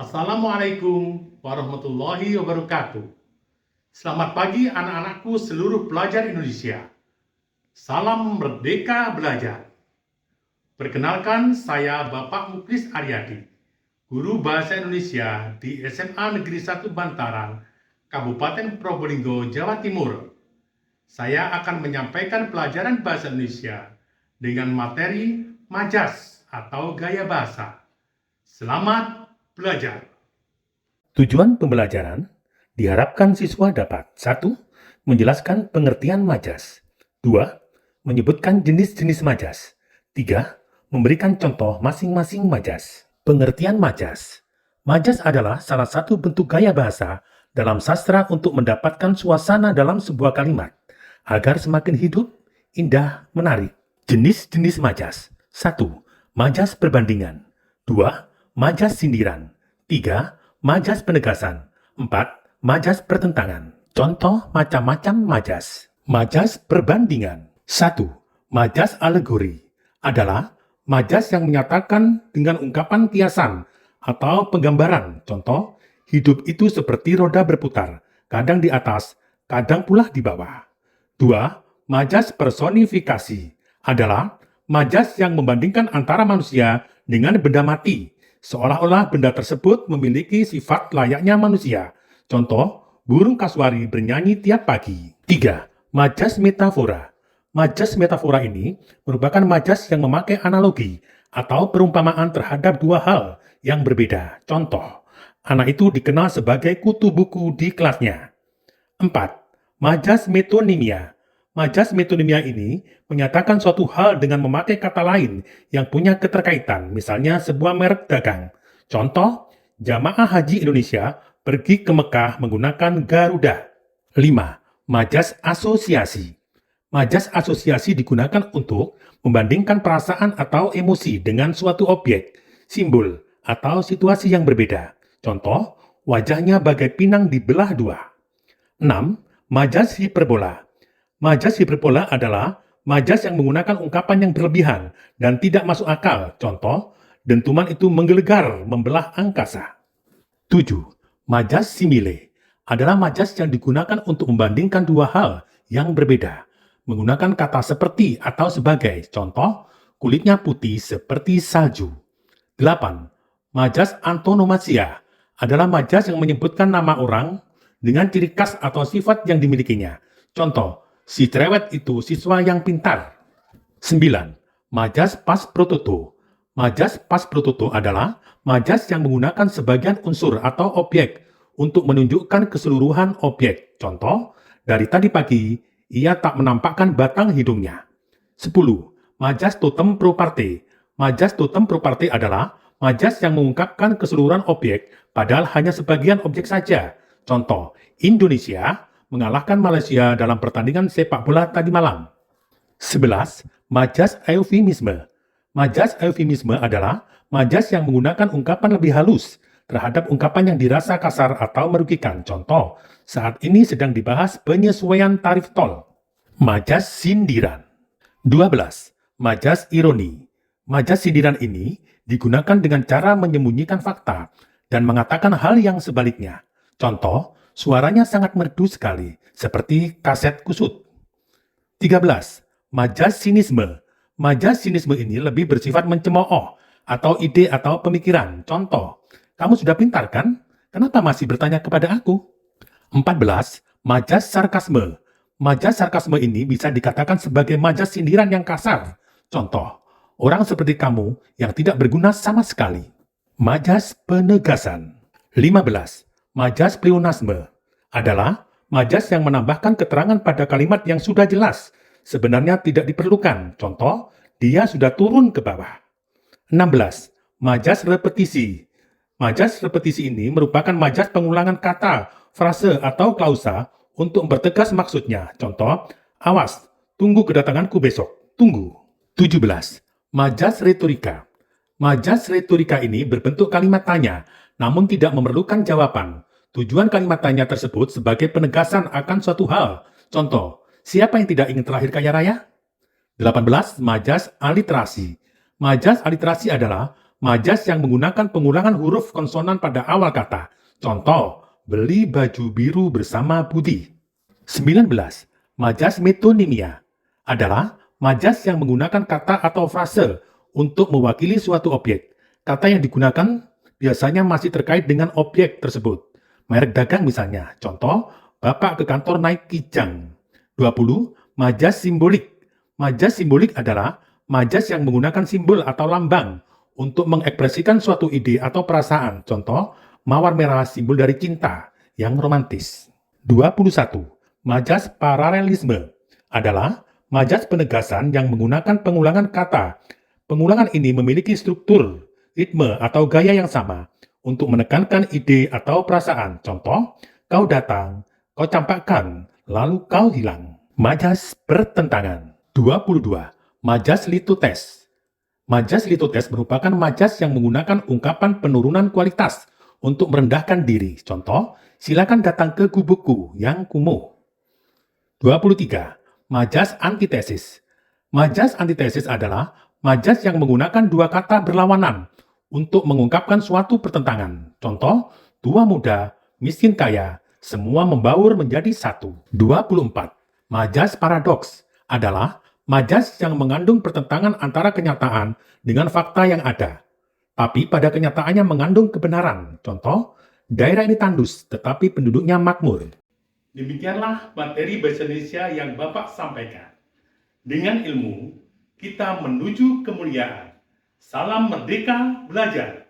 Assalamualaikum warahmatullahi wabarakatuh. Selamat pagi anak-anakku seluruh pelajar Indonesia. Salam Merdeka Belajar. Perkenalkan, saya Bapak Muklis Aryadi, Guru Bahasa Indonesia di SMA Negeri 1 Bantaran, Kabupaten Probolinggo, Jawa Timur. Saya akan menyampaikan pelajaran Bahasa Indonesia dengan materi majas atau gaya bahasa. Selamat belajar. Tujuan pembelajaran diharapkan siswa dapat 1. Menjelaskan pengertian majas 2. Menyebutkan jenis-jenis majas 3. Memberikan contoh masing-masing majas. Pengertian majas. Majas adalah salah satu bentuk gaya bahasa dalam sastra untuk mendapatkan suasana dalam sebuah kalimat agar semakin hidup, indah, menarik. Jenis-jenis majas. 1. Majas perbandingan 2. Majas sindiran 3. Majas penegasan 4. Majas pertentangan. Contoh macam-macam majas. Majas perbandingan. 1. Majas alegori adalah majas yang menyatakan dengan ungkapan kiasan atau penggambaran. Contoh, hidup itu seperti roda berputar, kadang di atas, kadang pula di bawah. 2. Majas personifikasi adalah majas yang membandingkan antara manusia dengan benda mati, seolah-olah benda tersebut memiliki sifat layaknya manusia. Contoh, burung kasuari bernyanyi tiap pagi. 3. Majas metafora. Majas metafora ini merupakan majas yang memakai analogi atau perumpamaan terhadap dua hal yang berbeda. Contoh, anak itu dikenal sebagai kutu buku di kelasnya. 4. Majas metonimia. Majas metonimia ini menyatakan suatu hal dengan memakai kata lain yang punya keterkaitan, misalnya sebuah merek dagang. Contoh, jamaah haji Indonesia pergi ke Mekah menggunakan Garuda. 5. Majas asosiasi. Majas asosiasi digunakan untuk membandingkan perasaan atau emosi dengan suatu objek, simbol, atau situasi yang berbeda. Contoh, wajahnya bagai pinang dibelah dua. 6. Majas hiperbola. Majas hiperbola adalah majas yang menggunakan ungkapan yang berlebihan dan tidak masuk akal. Contoh, dentuman itu menggelegar membelah angkasa. 7. Majas simile adalah majas yang digunakan untuk membandingkan dua hal yang berbeda, menggunakan kata seperti atau sebagai. Contoh, kulitnya putih seperti salju. 8. Majas antonomasia adalah majas yang menyebutkan nama orang dengan ciri khas atau sifat yang dimilikinya. Contoh, si cerewet itu siswa yang pintar. 9. Majas pas prototo. Majas pas prototo adalah majas yang menggunakan sebagian unsur atau objek untuk menunjukkan keseluruhan objek. Contoh, dari tadi pagi, ia tak menampakkan batang hidungnya. 10. Majas totem proparte. Majas totem proparte adalah majas yang mengungkapkan keseluruhan objek, padahal hanya sebagian objek saja. Contoh, Indonesia mengalahkan Malaysia dalam pertandingan sepak bola tadi malam. 11. Majas eufemisme. Majas eufemisme adalah majas yang menggunakan ungkapan lebih halus terhadap ungkapan yang dirasa kasar atau merugikan. Contoh, saat ini sedang dibahas penyesuaian tarif tol. Majas sindiran. 12. Majas ironi. Majas sindiran ini digunakan dengan cara menyembunyikan fakta dan mengatakan hal yang sebaliknya. Contoh, suaranya sangat merdu sekali, seperti kaset kusut. 13. Majas sinisme. Majas sinisme ini lebih bersifat mencemooh atau ide atau pemikiran. Contoh, kamu sudah pintar kan? Kenapa masih bertanya kepada aku? 14. Majas sarkasme. Majas sarkasme ini bisa dikatakan sebagai majas sindiran yang kasar. Contoh, orang seperti kamu yang tidak berguna sama sekali. Majas penegasan. 15. Majas pleonasme adalah majas yang menambahkan keterangan pada kalimat yang sudah jelas, sebenarnya tidak diperlukan. Contoh, dia sudah turun ke bawah. 16. Majas repetisi. Majas repetisi ini merupakan majas pengulangan kata, frase, atau klausa untuk mempertegas maksudnya. Contoh, awas, tunggu kedatanganku besok. Tunggu. 17. Majas retorika. Majas retorika ini berbentuk kalimat tanya, namun tidak memerlukan jawaban. Tujuan kalimat tanya tersebut sebagai penegasan akan suatu hal. Contoh, siapa yang tidak ingin terlahir kaya raya? 18. Majas aliterasi. Majas aliterasi adalah majas yang menggunakan pengulangan huruf konsonan pada awal kata. Contoh, beli baju biru bersama Budi. 19. Majas metonimia adalah majas yang menggunakan kata atau frase untuk mewakili suatu objek. Kata yang digunakan biasanya masih terkait dengan objek tersebut. Merek dagang misalnya. Contoh, Bapak ke kantor naik Kijang. 20. Majas simbolik. Majas simbolik adalah majas yang menggunakan simbol atau lambang untuk mengekspresikan suatu ide atau perasaan. Contoh, mawar merah simbol dari cinta yang romantis. 21. Majas paralelisme adalah majas penegasan yang menggunakan pengulangan kata. Pengulangan ini memiliki struktur, ritme, atau gaya yang sama untuk menekankan ide atau perasaan. Contoh, kau datang, kau campakkan, lalu kau hilang. Majas pertentangan. 22. Majas litotes. Majas litotes merupakan majas yang menggunakan ungkapan penurunan kualitas untuk merendahkan diri. Contoh, silakan datang ke gubukku yang kumuh. 23. Majas antitesis. Majas antitesis adalah majas yang menggunakan dua kata berlawanan untuk mengungkapkan suatu pertentangan. Contoh, tua muda, miskin kaya, semua membaur menjadi satu. 24. Majas paradoks adalah majas yang mengandung pertentangan antara kenyataan dengan fakta yang ada, tapi pada kenyataannya mengandung kebenaran. Contoh, daerah ini tandus tetapi penduduknya makmur. Demikianlah materi Bahasa Indonesia yang Bapak sampaikan. Dengan ilmu, kita menuju kemuliaan. Salam merdeka belajar.